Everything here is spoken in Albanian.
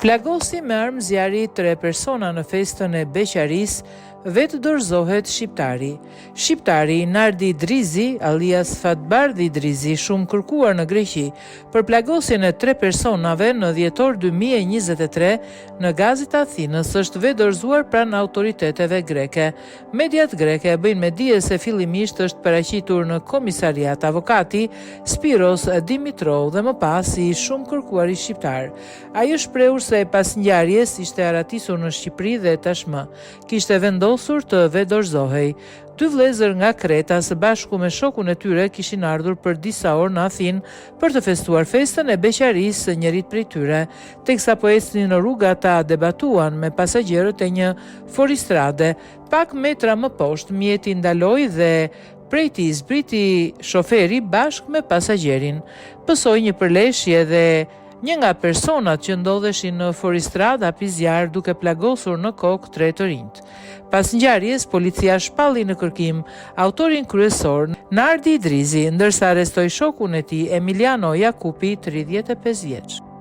Plagosi me armë zjarri 3 persona në festën e beqarisë, vetë dorëzohet shqiptari. Shqiptari Nardi Drizi, alias Fatbardi Drizi, shumë kërkuar në Greqi, për plagosjen e 3 personave në dhjetor 2023 në Gazit Athinës, është vetë dorëzuar pranë autoriteteve greke. Mediat greke bëjnë me dije se fillimisht është paraqitur në komisariat avokati Spiros Dimitrou dhe më pas i shumë kërkuari shqiptar. Ai është shprehur se pas ngjarjes ishte aratisur në Shqipëri dhe tashmë kishte vendosur të vedorëzohej. 2 vëllezër nga Kreta së bashku me shokun e tyre kishin ardhur për disa orë në Athinë për të festuar festën e beqarisë së njërit prej tyre. Teksa po ecnin në rrugë ata debatuan me pasagerët e një foristrade. Pak metra më poshtë mjeti ndaloi dhe prej tij zbriti shoferi bashkë me pasagerin. Pësoi një përleshje dhe një nga personat që ndodheshin në foristrad hapi zjarr duke plagosur në kokë 3 të rinjt. Pas ngjarjes, policia shpalli në kërkim autorin kryesor, Nardi Drizi, ndërsa arrestoi shokun e tij Emiliano Jakupi, 35 vjeç.